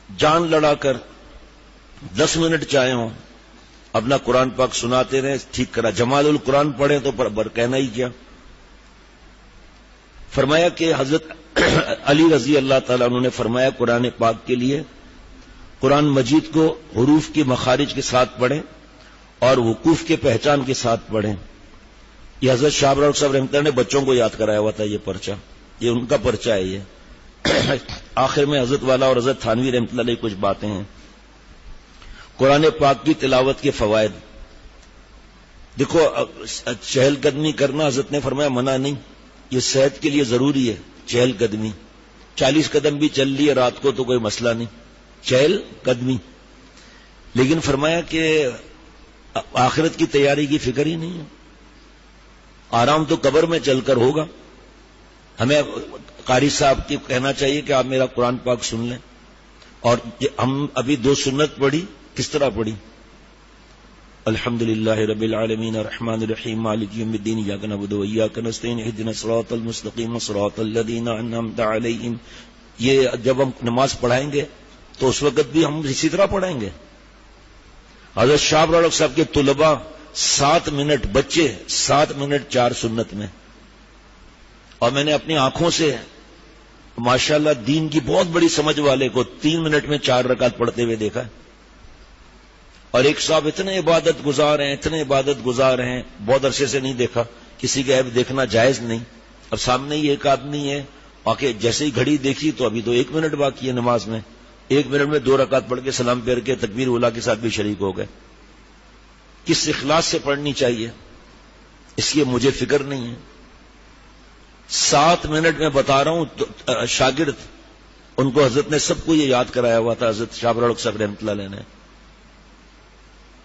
جان لڑا کر 10 منٹ چاہے ہوں اپنا قرآن پاک سناتے رہے، ٹھیک کرا. جمال القرآن پڑھیں تو کہنا ہی کیا. فرمایا کہ حضرت علی رضی اللہ تعالیٰ عنہ نے فرمایا قرآن پاک کے لیے قرآن مجید کو حروف کی مخارج کے ساتھ پڑھیں اور وقوف کے پہچان کے ساتھ پڑھیں. یہ حضرت شاہ ابرار صاحب رحمۃ اللہ نے بچوں کو یاد کرایا ہوا تھا. یہ پرچہ، یہ ان کا پرچہ ہے. یہ آخر میں حضرت والا اور حضرت تھانوی رحمۃ اللہ علیہ کچھ باتیں ہیں. قرآن پاک کی تلاوت کے فوائد دیکھو. چہل قدمی کرنا حضرت نے فرمایا منع نہیں، یہ صحت کے لیے ضروری ہے. چہل قدمی 40 قدم بھی چل لی ہے رات کو تو کوئی مسئلہ نہیں، چہل قدمی. لیکن فرمایا کہ آخرت کی تیاری کی فکر ہی نہیں ہے. آرام تو قبر میں چل کر ہوگا. ہمیں قاری صاحب کی کہنا چاہیے کہ آپ میرا قرآن پاک سن لیں. اور ہم ابھی 2 سنت پڑھی، کس طرح پڑھی؟ الحمدللہ رب العالمین الرحمن الرحیم مالک یوم الدین ایاک نعبد و ایاک نستعین اہدنا الصراط المستقیم صراط الذین انعمت علیہم. یہ جب ہم نماز پڑھائیں گے تو اس وقت بھی ہم اسی طرح پڑھیں گے. حضرت شاہ ابرار صاحب کے طلباء 7 منٹ، بچے 7 منٹ 4 سنت میں. اور میں نے اپنی آنکھوں سے ماشاءاللہ دین کی بہت بڑی سمجھ والے کو 3 منٹ میں 4 رکعت پڑھتے ہوئے دیکھا ہے. اور ایک صاحب اتنے عبادت گزار ہیں، اتنے عبادت گزار ہیں، بہت عرصے سے نہیں دیکھا. کسی کے عیب دیکھنا جائز نہیں. اب سامنے ہی ایک آدمی ہے، آکے جیسے ہی گھڑی دیکھی تو ابھی تو 1 منٹ باقی ہے نماز میں. 1 منٹ میں 2 رکعت پڑھ کے سلام پھیر کے تکبیر اولیٰ کے ساتھ بھی شریک ہو گئے. کس اخلاص سے پڑھنی چاہیے اس کی مجھے فکر نہیں ہے. 7 منٹ میں بتا رہا ہوں. شاگرد ان کو حضرت نے سب کو یہ یاد کرایا ہوا تھا، حضرت شاہ ابرار صاحب رحمۃ اللہ علیہ نے.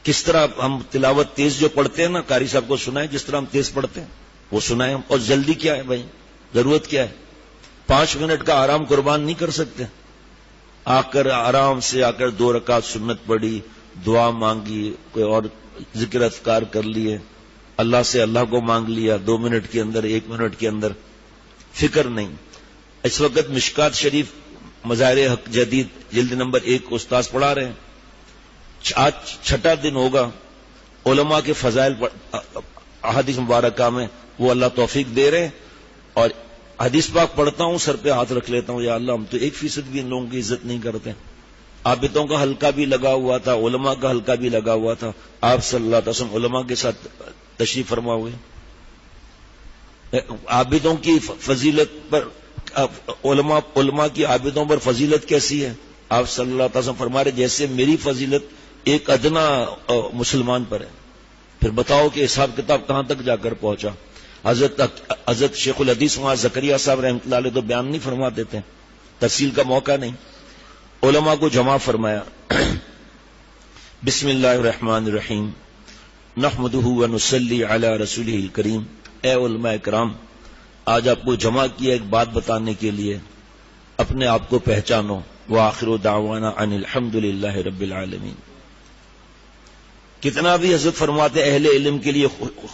کس طرح ہم تلاوت تیز جو پڑھتے ہیں نا، قاری صاحب کو سنائیں جس طرح ہم تیز پڑھتے ہیں وہ سنائیں. اور جلدی کیا ہے بھائی، ضرورت کیا ہے؟ 5 منٹ کا آرام قربان نہیں کر سکتے. آ کر آرام سے 2 رکعت سنت پڑھی، دعا مانگی، کوئی اور ذکر اذکار کر لیے، اللہ سے اللہ کو مانگ لیا 2 منٹ کے اندر، 1 منٹ کے اندر. فکر نہیں. اس وقت مشکات شریف مظاہر حق جدید جلد نمبر 1 استاذ پڑھا رہے ہیں. آج 6واں دن ہوگا. علماء کے فضائل احادیث مبارکہ میں وہ اللہ توفیق دے رہے ہیں. اور حدیث پاک پڑھتا ہوں، سر پہ ہاتھ رکھ لیتا ہوں، یا اللہ ہم تو 1% بھی ان لوگوں کی عزت نہیں کرتے. عابدوں کا حلقہ بھی لگا ہوا تھا، علماء کا حلقہ بھی لگا ہوا تھا. آپ صلی اللہ علیہ وسلم علماء کے ساتھ تشریف فرما ہوئے. عابدوں کی فضیلت پر علماء کی عابدوں پر فضیلت کیسی ہے؟ آپ صلی اللہ علیہ وسلم فرما رہے جیسے میری فضیلت ایک ادنا مسلمان پر ہے. پھر بتاؤ کہ حساب کتاب کہاں تک جا کر پہنچا. حضرت شیخ الحدیث وہاں زکریا صاحب رحمۃ اللہ علیہ تو بیان نہیں فرما دیتے، تفصیل کا موقع نہیں. علماء کو جمع فرمایا. بسم اللہ الرحمن الرحیم نحمدہ ونصلی علی رسولہ الکریم. اے علماء کرام، آج آپ کو جمع کیا ایک بات بتانے کے لیے. اپنے آپ کو پہچانو. وآخر دعوانا ان الحمد للہ رب العالمین. کتنا بھی حضرت فرماتے اہل علم کے لیے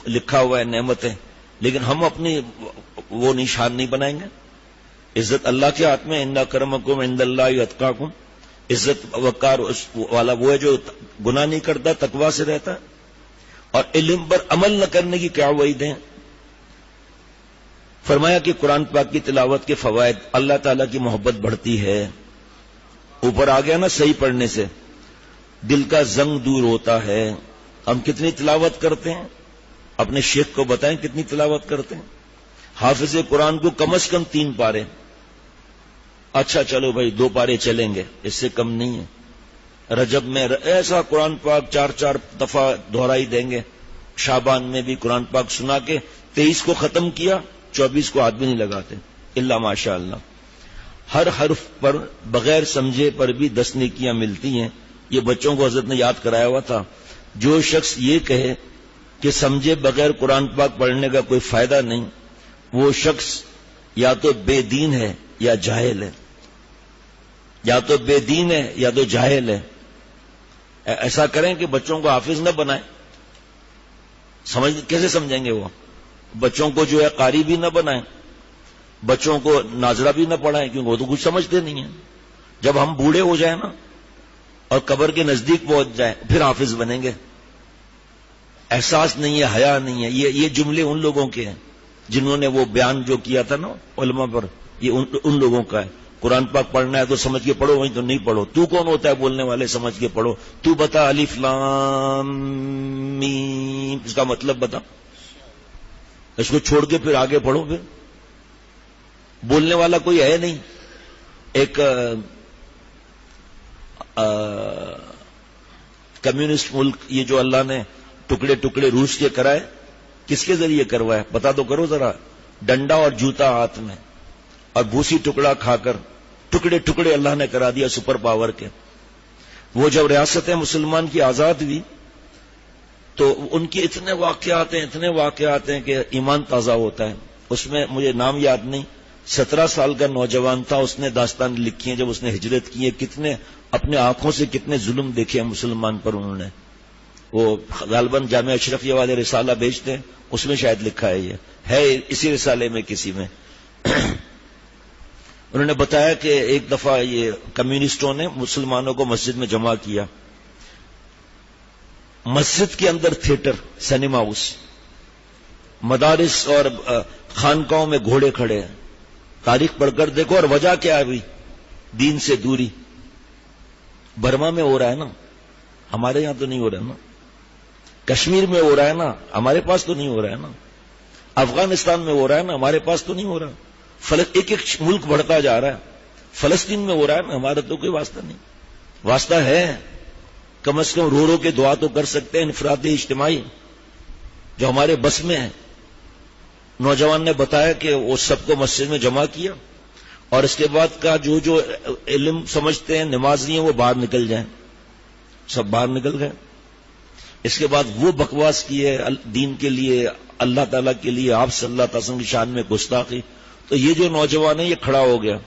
لکھا ہوا ہے نعمتیں، لیکن ہم اپنی وہ نشان نہیں بنائیں گے. عزت اللہ کے ہاتھ میں. ان اکرمکم عند اللہ اتقاکم. عزت وقار والا وہ ہے جو گناہ نہیں کرتا، تقوی سے رہتا ہے. اور علم پر عمل نہ کرنے کی کیا وعید ہیں؟ فرمایا کہ قرآن پاک کی تلاوت کے فوائد، اللہ تعالیٰ کی محبت بڑھتی ہے. اوپر آ گیا نا صحیح پڑھنے سے، دل کا زنگ دور ہوتا ہے. ہم کتنی تلاوت کرتے ہیں؟ اپنے شیخ کو بتائیں کتنی تلاوت کرتے ہیں. حافظ قرآن کو کم از کم 3 پارے. اچھا چلو بھائی 2 پارے چلیں گے، اس سے کم نہیں ہے. رجب میں ایسا قرآن پاک 4 دفعہ دہرائی دیں گے. شعبان میں بھی قرآن پاک سنا کے 23 کو ختم کیا، 24 کو ہاتھ بھی نہیں لگاتے الا ماشاء اللہ. ہر حرف پر بغیر سمجھے پر بھی 10 نیکیاں ملتی ہیں. یہ بچوں کو حضرت نے یاد کرایا ہوا تھا. جو شخص یہ کہے کہ سمجھے بغیر قرآن پاک پڑھنے کا کوئی فائدہ نہیں، وہ شخص یا تو بے دین ہے یا جاہل ہے. یا تو بے دین ہے یا تو جاہل ہے. ایسا کریں کہ بچوں کو حافظ نہ بنائیں. کیسے سمجھیں گے وہ؟ بچوں کو جو ہے قاری بھی نہ بنائیں، بچوں کو ناظرہ بھی نہ پڑھائیں، کیونکہ وہ تو کچھ سمجھتے نہیں ہیں. جب ہم بوڑھے ہو جائیں نا اور قبر کے نزدیک پہنچ جائیں پھر حافظ بنیں گے. احساس نہیں ہے, حیا نہیں ہے. یہ جملے ان لوگوں کے ہیں جنہوں نے وہ بیان جو کیا تھا نا علماء پر, یہ ان لوگوں کا ہے. قرآن پاک پڑھنا ہے تو سمجھ کے پڑھو, وہیں تو نہیں پڑھو. تو کون ہوتا ہے بولنے والے, سمجھ کے پڑھو. تو بتا الف لام میم اس کا مطلب بتا, اس کو چھوڑ کے پھر آگے پڑھو. پھر بولنے والا کوئی ہے نہیں. ایک کمیونسٹ ملک یہ جو اللہ نے ٹکڑے ٹکڑے روس کے کرائے, کس کے ذریعے کروائے پتا تو کرو ذرا. ڈنڈا اور جوتا ہاتھ میں اور بھوسی ٹکڑا کھا کر ٹکڑے ٹکڑے اللہ نے کرا دیا سپر پاور کے. وہ جب ریاست مسلمان کی آزاد ہوئی تو ان کی اتنے واقعات ہیں کہ ایمان تازہ ہوتا ہے. اس میں مجھے نام یاد نہیں, 17 سال کا نوجوان تھا, اس نے داستان لکھی ہے جب اس نے ہجرت کی ہے, کتنے اپنے آنکھوں سے کتنے ظلم دیکھے ہیں مسلمان پر انہوں نے. وہ غالباً جامعہ اشرفیہ والے رسالہ بیچتے ہیں, اس میں شاید لکھا ہے, یہ ہے اسی رسالے میں کسی میں. انہوں نے بتایا کہ ایک دفعہ یہ کمیونسٹوں نے مسلمانوں کو مسجد میں جمع کیا. مسجد کے اندر تھیٹر, سینما ہاؤس, مدارس اور خانقاہوں میں گھوڑے کھڑے ہیں. تاریخ پڑھ کر دیکھو. اور وجہ کیا ہے بھائی, دین سے دوری. برما میں ہو رہا ہے نا, ہمارے یہاں تو نہیں ہو رہا ہے نا. کشمیر میں ہو رہا ہے نا, ہمارے پاس تو نہیں ہو رہا ہے نا. افغانستان میں ہو رہا ہے نا, ہمارے پاس تو نہیں ہو رہا. ایک ایک ملک بڑھتا جا رہا ہے. فلسطین میں ہو رہا ہے نا, ہمارا تو کوئی واسطہ نہیں. واسطہ ہے, کم از کم رو رو کے دعا تو کر سکتے ہیں انفرادی اجتماعی, جو ہمارے بس میں ہے. نوجوان نے بتایا کہ وہ سب کو مسجد میں جمع کیا اور اس کے بعد کا جو علم سمجھتے ہیں نمازی ہیں وہ باہر نکل جائیں. سب باہر نکل گئے. اس کے بعد وہ بکواس کی ہے دین کے لیے, اللہ تعالیٰ کے لیے, آپ صلی اللہ تعالی وسلم کی شان میں گستاخی. تو یہ جو نوجوان ہے یہ کھڑا ہو گیا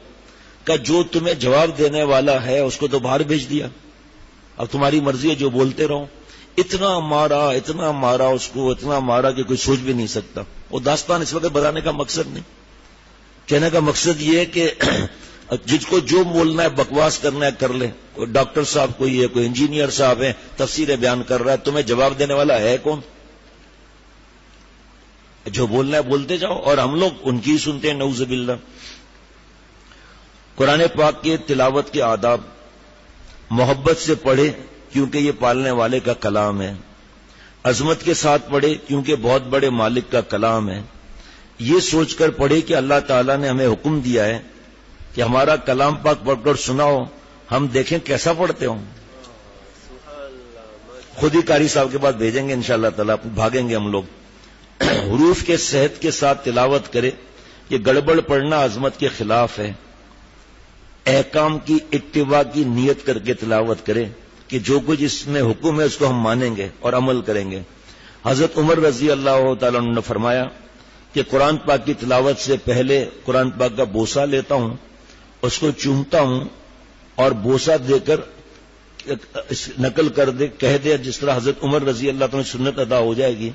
کہ جو تمہیں جواب دینے والا ہے اس کو تو باہر بھیج دیا, اب تمہاری مرضی ہے جو بولتے رہو. اتنا مارا اس کو, اتنا مارا کہ کوئی سوچ بھی نہیں سکتا. وہ داستان اس وقت بتانے کا مقصد نہیں. کہنے کا مقصد یہ ہے کہ جس کو جو بولنا ہے بکواس کرنا ہے کر لے. کوئی ڈاکٹر صاحب کوئی ہے, کوئی انجینئر صاحب ہے, تفسیریں بیان کر رہا ہے, تمہیں جواب دینے والا ہے کون؟ جو بولنا ہے بولتے جاؤ, اور ہم لوگ ان کی سنتے ہیں نعوذ باللہ. قرآن پاک کے تلاوت کے آداب, محبت سے پڑھے کیونکہ یہ پالنے والے کا کلام ہے. عظمت کے ساتھ پڑھے کیونکہ بہت بڑے مالک کا کلام ہے. یہ سوچ کر پڑھے کہ اللہ تعالیٰ نے ہمیں حکم دیا ہے کہ ہمارا کلام پاک پڑھ کر سناؤ, ہم دیکھیں کیسا پڑھتے ہوں. خود ہی قاری صاحب کے بعد بھیجیں گے انشاءاللہ تعالیٰ, بھاگیں گے ہم لوگ. حروف کے صحت کے ساتھ تلاوت کرے. یہ گڑبڑ پڑھنا عظمت کے خلاف ہے. احکام کی اتباع کی نیت کر کے تلاوت کرے کہ جو کچھ اس میں حکم ہے اس کو ہم مانیں گے اور عمل کریں گے. حضرت عمر رضی اللہ تعالیٰ عنہ نے فرمایا کہ قرآن پاک کی تلاوت سے پہلے قرآن پاک کا بوسہ لیتا ہوں, اس کو چومتا ہوں اور بوسہ دے کر نقل کر دے, کہہ دے جس طرح حضرت عمر رضی اللہ تعالیٰ کی سنت ادا ہو جائے گی.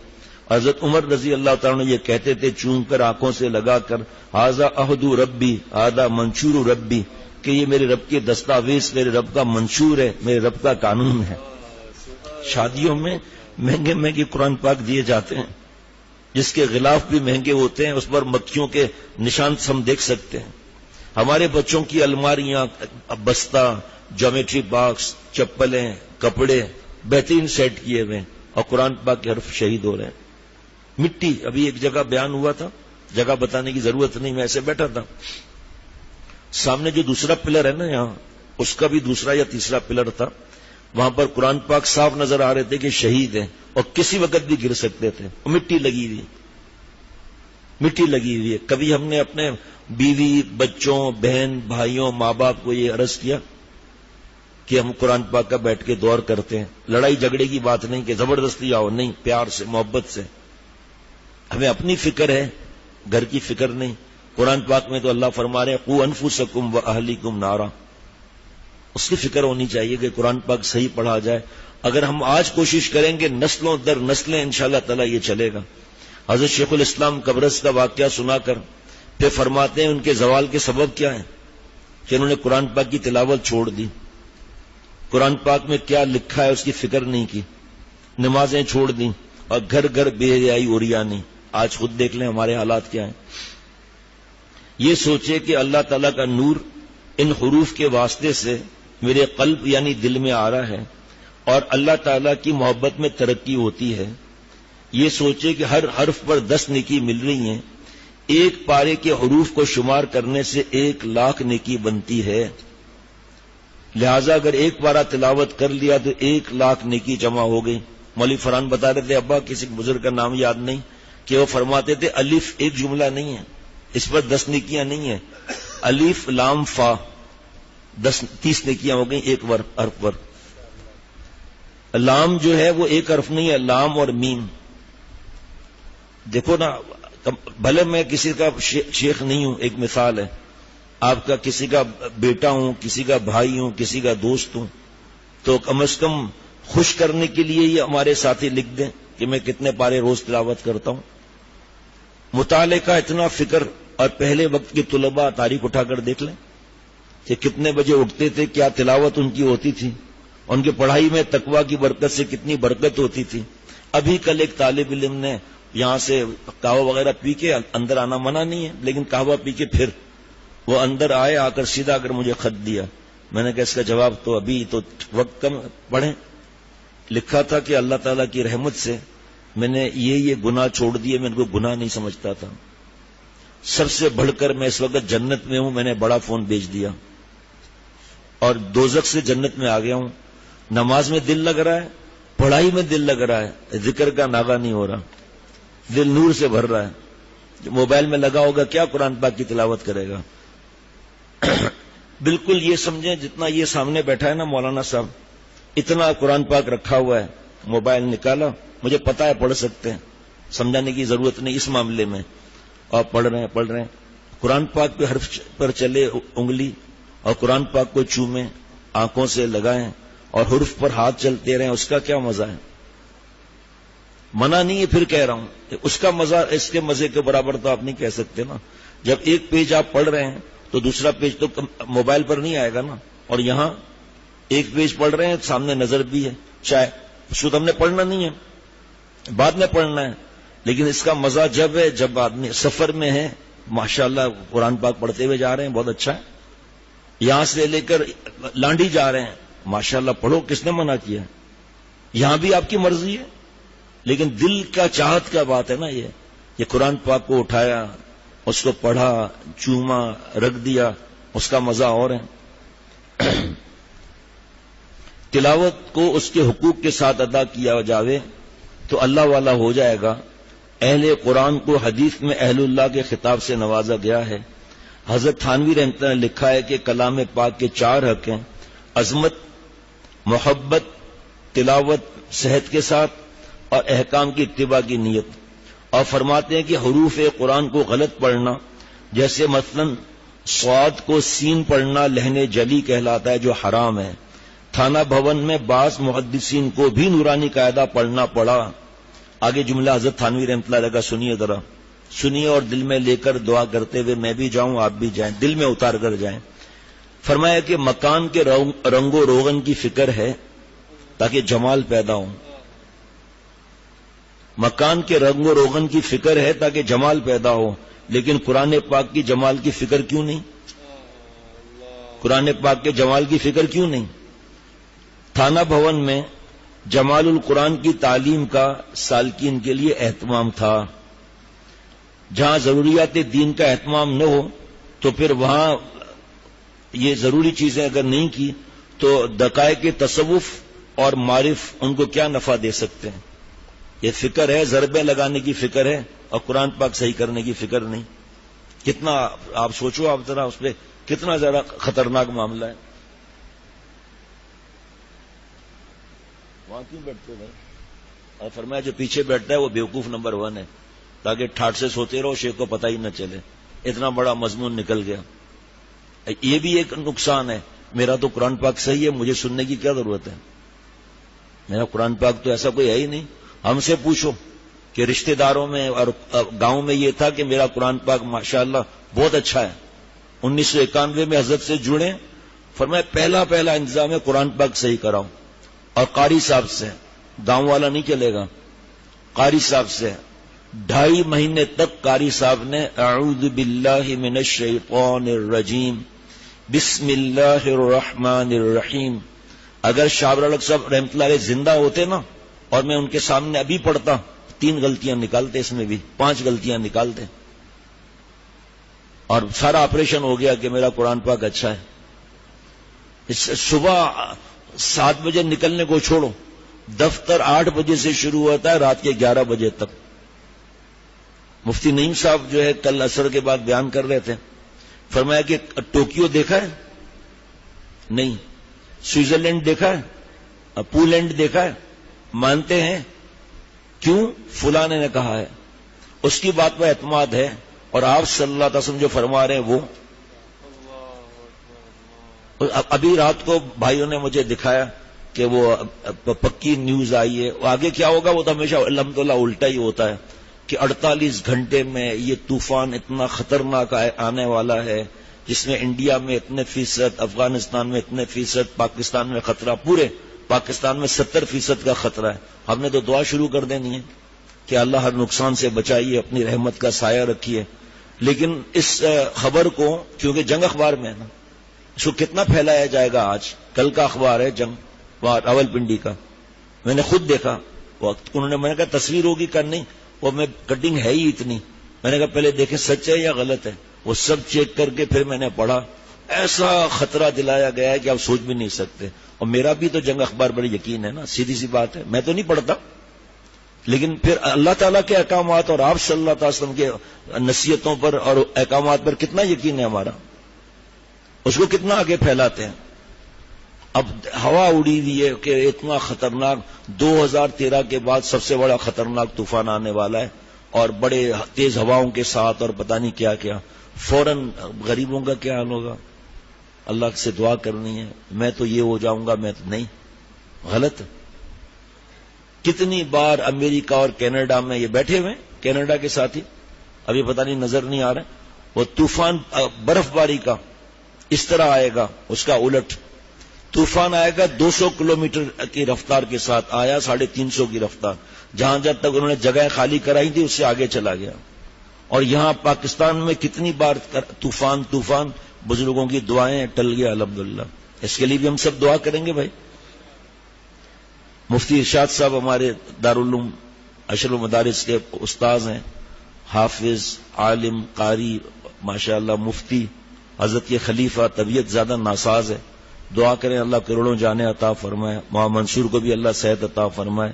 حضرت عمر رضی اللہ تعالیٰ یہ کہتے تھے چوم کر آنکھوں سے لگا کر, ھذا عہد ربی ھذا منشور ربی, کہ یہ میرے رب کے دستاویز, میرے رب کا منشور ہے, میرے رب کا قانون ہے. شادیوں میں مہنگے مہنگے قرآن پاک دیے جاتے ہیں, جس کے غلاف بھی مہنگے ہوتے ہیں, اس پر مکھیوں کے نشان ہم دیکھ سکتے ہیں. ہمارے بچوں کی الماریاں, بستہ, جیومیٹری باکس, چپلیں, کپڑے بہترین سیٹ کیے ہوئے, اور قرآن پاک کے حرف شہید ہو رہے ہیں. مٹی, ابھی ایک جگہ بیان ہوا تھا, جگہ بتانے کی ضرورت نہیں, میں ایسے بیٹھا تھا, سامنے جو دوسرا پلر ہے نا یہاں, اس کا بھی دوسرا یا تیسرا پلر تھا, وہاں پر قرآن پاک صاف نظر آ رہے تھے کہ شہید ہیں اور کسی وقت بھی گر سکتے تھے. مٹی لگی ہوئی ہے. کبھی ہم نے اپنے بیوی, بچوں, بہن, بھائیوں, ماں باپ کو یہ عرض کیا کہ ہم قرآن پاک کا بیٹھ کے دور کرتے ہیں. لڑائی جھگڑے کی بات نہیں کہ زبردستی آؤ, نہیں, پیار سے, محبت سے. ہمیں اپنی فکر ہے, گھر کی فکر نہیں. قرآن پاک میں تو اللہ فرما رہے ہیں قوا انفسکم واہلیکم نارا, اس کی فکر ہونی چاہیے کہ قرآن پاک صحیح پڑھا جائے. اگر ہم آج کوشش کریں گے نسلوں در نسلیں انشاءاللہ تعالی یہ چلے گا. حضرت شیخ الاسلام قبرص کا واقعہ سنا کر پھر فرماتے ہیں ان کے زوال کے سبب کیا ہیں. کہ انہوں نے قرآن پاک کی تلاوت چھوڑ دی، قرآن پاک میں کیا لکھا ہے اس کی فکر نہیں کی، نمازیں چھوڑ دیں اور گھر گھر بے حیائی اوریانی. آج خود دیکھ لیں ہمارے حالات کیا ہیں. یہ سوچے کہ اللہ تعالیٰ کا نور ان حروف کے واسطے سے میرے قلب یعنی دل میں آ رہا ہے اور اللہ تعالیٰ کی محبت میں ترقی ہوتی ہے. یہ سوچے کہ ہر حرف پر 10 نیکی مل رہی ہیں. ایک پارے کے حروف کو شمار کرنے سے 1,00,000 نیکی بنتی ہے. لہذا اگر ایک پارہ تلاوت کر لیا تو 1,00,000 نیکی جمع ہو گئی. مولوی فرحان بتا رہے تھے، ابا کسی بزرگ کا نام یاد نہیں، کہ وہ فرماتے تھے الف ایک جملہ نہیں ہے، اس پر 10 نیکیاں نہیں ہیں. الف لام فا 30 نیکیاں ہو گئی ایک حرف پر. لام جو ہے وہ ایک حرف نہیں ہے، لام اور میم. دیکھو نا، بھلے میں کسی کا شیخ نہیں ہوں، ایک مثال ہے، آپ کا کسی کا بیٹا ہوں، کسی کا بھائی ہوں، کسی کا دوست ہوں، تو کم از کم خوش کرنے کے لیے یہ ہمارے ساتھی لکھ دیں کہ میں کتنے پارے روز تلاوت کرتا ہوں. مطالعے کا اتنا فکر. اور پہلے وقت کے طلباء تاریخ اٹھا کر دیکھ لیں کہ کتنے بجے اٹھتے تھے، کیا تلاوت ان کی ہوتی تھی، ان کی پڑھائی میں تقویٰ کی برکت سے کتنی برکت ہوتی تھی. ابھی کل ایک طالب علم نے یہاں سے قہوہ وغیرہ پی کے، اندر آنا منع نہیں ہے لیکن قہوہ پی کے پھر وہ اندر آئے، آ کر سیدھا آ کر مجھے خط دیا. میں نے کہا اس کا جواب تو ابھی تو وقت کم، پڑھیں. لکھا تھا کہ اللہ تعالیٰ کی رحمت سے میں نے یہ گناہ چھوڑ دیے، میں ان کو گناہ نہیں سمجھتا تھا. سب سے بڑھ کر میں اس وقت جنت میں ہوں، میں نے بڑا فون بیچ دیا اور دوزخ سے جنت میں آ گیا ہوں. نماز میں دل لگ رہا ہے، پڑھائی میں دل لگ رہا ہے، ذکر کا ناغہ نہیں ہو رہا، دل نور سے بھر رہا ہے. جو موبائل میں لگا ہوگا کیا قرآن پاک کی تلاوت کرے گا. بالکل یہ سمجھیں جتنا یہ سامنے بیٹھا ہے نا مولانا صاحب، اتنا قرآن پاک رکھا ہوا ہے، موبائل نکالا، مجھے پتا ہے پڑھ سکتے ہیں، سمجھانے کی ضرورت نہیں اس معاملے میں، اور پڑھ رہے ہیں. قرآن پاک پہ حرف پر چلے انگلی اور قرآن پاک کو چومیں، آنکھوں سے لگائیں اور حرف پر ہاتھ چلتے رہیں، اس کا کیا مزہ ہے. منع نہیں ہے، پھر کہہ رہا ہوں کہ اس کا مزہ اس کے مزے کے برابر تو آپ نہیں کہہ سکتے نا. جب ایک پیج آپ پڑھ رہے ہیں تو دوسرا پیج تو موبائل پر نہیں آئے گا نا. اور یہاں ایک پیج پڑھ رہے ہیں، سامنے نظر بھی ہے، شاید شد ہم نے پڑھنا نہیں ہے، بعد میں پڑھنا ہے، لیکن اس کا مزہ جب ہے جب آدمی سفر میں ہے. ماشاءاللہ قرآن پاک پڑھتے ہوئے جا رہے ہیں، بہت اچھا ہے. یہاں سے لے کر لانڈی جا رہے ہیں، ماشاءاللہ پڑھو، کس نے منع کیا. یہاں بھی آپ کی مرضی ہے، لیکن دل کا چاہت کا بات ہے نا. یہ قرآن پاک کو اٹھایا، اس کو پڑھا، چوما، رکھ دیا، اس کا مزہ اور ہے. تلاوت کو اس کے حقوق کے ساتھ ادا کیا جاوے تو اللہ والا ہو جائے گا. اہل قرآن کو حدیث میں اہل اللہ کے خطاب سے نوازا گیا ہے. حضرت تھانوی رحمۃ اللہ نے لکھا ہے کہ کلام پاک کے 4 حق ہیں: عظمت، محبت، تلاوت صحت کے ساتھ اور احکام کی اتباع کی نیت. اور فرماتے ہیں کہ حروف قرآن کو غلط پڑھنا، جیسے مثلا صاد کو سین پڑھنا لہن جلی کہلاتا ہے جو حرام ہے. تھانہ بھون میں بعض محدثین کو بھی نورانی قاعدہ پڑھنا پڑا. آگے جملہ حضرت تھانوی رحمۃ اللہ کا سنیے ذرا، سنیے اور دل میں لے کر دعا کرتے ہوئے میں بھی جاؤں آپ بھی جائیں، دل میں اتار کر جائیں. فرمایا کہ مکان کے رنگ و روغن کی فکر ہے تاکہ جمال پیدا ہو. مکان کے رنگ و روغن کی فکر ہے تاکہ جمال پیدا ہو، لیکن قرآن پاک کی جمال کی فکر کیوں نہیں؟ قرآن پاک کے جمال کی فکر کیوں نہیں؟ تھانہ بھون میں جمال القرآن کی تعلیم کا سالکین کے لیے اہتمام تھا. جہاں ضروریات دین کا اہتمام نہ ہو تو پھر وہاں یہ ضروری چیزیں اگر نہیں کی تو دقائق تصوف اور معرف ان کو کیا نفع دے سکتے ہیں. یہ فکر ہے، ضربیں لگانے کی فکر ہے اور قرآن پاک صحیح کرنے کی فکر نہیں. کتنا آپ سوچو، آپ ذرا اس پہ کتنا زیادہ خطرناک معاملہ ہے. وہاں کیوں بیٹھتے بھائی؟ اور فرمایا جو پیچھے بیٹھتا ہے وہ بیوقوف نمبر 1 ہے، تاکہ ٹھاٹ سے سوتے رہو، شیخ کو پتہ ہی نہ چلے. اتنا بڑا مضمون نکل گیا. یہ بھی ایک نقصان ہے. میرا تو قرآن پاک صحیح ہے، مجھے سننے کی کیا ضرورت ہے؟ میرا قرآن پاک تو ایسا کوئی ہے ہی نہیں. ہم سے پوچھو کہ رشتہ داروں میں اور گاؤں میں یہ تھا کہ میرا قرآن پاک ماشاءاللہ بہت اچھا ہے، 1991 میں حضرت سے جڑے. فرمایا پہلا انتظام ہے قرآن پاک صحیح کراؤ, اور قاری صاحب سے, گاؤں والا نہیں چلے گا, قاری صاحب سے. 2.5 مہینے تک قاری صاحب نے اعوذ باللہ من الشیطان الرجیم بسم اللہ الرحمن الرحیم. اگر شاہ الحق صاحب رحمۃ اللہ علیہ زندہ ہوتے نا, اور میں ان کے سامنے ابھی پڑھتا, 3 غلطیاں نکالتے, اس میں بھی 5 غلطیاں نکالتے, اور سارا آپریشن ہو گیا کہ میرا قرآن پاک اچھا ہے. صبح 7 بجے نکلنے کو چھوڑو, دفتر 8 بجے سے شروع ہوتا ہے رات کے 11 بجے تک. مفتی نعیم صاحب جو ہے کل عصر کے بعد بیان کر رہے تھے, فرمایا کہ ٹوکیو دیکھا ہے؟ نہیں. سوئٹزرلینڈ دیکھا ہے؟ پولینڈ دیکھا ہے؟ مانتے ہیں کیوں؟ فلاں نے کہا ہے. اس کی بات پر اعتماد ہے, اور آپ صلی اللہ علیہ وسلم جو فرما رہے ہیں وہ. ابھی رات کو بھائیوں نے مجھے دکھایا کہ وہ پکی نیوز آئی ہے. آگے کیا ہوگا وہ تو ہمیشہ الحمدللہ الٹا ہی ہوتا ہے کہ 48 گھنٹے میں یہ طوفان اتنا خطرناک آنے والا ہے, جس میں انڈیا میں اتنے فیصد, افغانستان میں اتنے فیصد, پاکستان میں خطرہ, پورے پاکستان میں 70% کا خطرہ ہے. ہم نے تو دعا شروع کر دینی ہے کہ اللہ ہر نقصان سے بچائیے, اپنی رحمت کا سایہ رکھیے. لیکن اس خبر کو کیونکہ جنگ اخبار میں ہے نا, اس کو کتنا پھیلایا جائے گا. آج کل کا اخبار ہے جنگ, راول پنڈی کا, میں نے خود دیکھا. انہوں نے, میں نے کہا تصویر ہوگی, کر نہیں, وہ میں کٹنگ ہے ہی اتنی. میں نے کہا پہلے دیکھیں سچ ہے یا غلط ہے. وہ سب چیک کر کے پھر میں نے پڑھا. ایسا خطرہ دلایا گیا ہے کہ آپ سوچ بھی نہیں سکتے. اور میرا بھی تو جنگ اخبار بڑی یقین ہے نا, سیدھی سی بات ہے, میں تو نہیں پڑھتا, لیکن پھر اللہ تعالیٰ کے احکامات اور آپ صلی اللہ علیہ وسلم کے نصیحتوں پر اور احکامات پر کتنا یقین ہے ہمارا, اس کو کتنا آگے پھیلاتے ہیں. اب ہوا اڑی ہوئی ہے کہ اتنا خطرناک 2013 کے بعد سب سے بڑا خطرناک طوفان آنے والا ہے, اور بڑے تیز ہواؤں کے ساتھ, اور پتہ نہیں کیا کیا. فوراً غریبوں کا کیا حال ہوگا؟ اللہ سے دعا کرنی ہے, میں تو یہ ہو جاؤں گا, میں تو نہیں, غلط. کتنی بار امریکہ اور کینیڈا میں یہ بیٹھے ہوئے, کینیڈا کے ساتھی, ابھی پتہ نہیں نظر نہیں آ رہے, وہ طوفان برف باری کا اس طرح آئے گا, اس کا الٹ طوفان آئے گا 200 کلومیٹر کی رفتار کے ساتھ, آیا 350 کی رفتار, جہاں تک انہوں نے جگہیں خالی کرائی تھی اس سے آگے چلا گیا. اور یہاں پاکستان میں کتنی بار طوفان, بزرگوں کی دعائیں, ٹل گیا الحمدللہ. اس کے لیے بھی ہم سب دعا کریں گے بھائی. مفتی ارشاد صاحب ہمارے دارالعلوم اشرف المدارس کے استاذ ہیں, حافظ, عالم, قاری, ماشاءاللہ مفتی. حضرت کے خلیفہ, طبیعت زیادہ ناساز ہے, دعا کریں اللہ کروڑوں جانے عطا فرمائے. وہاں منصور کو بھی اللہ صحت عطا فرمائے.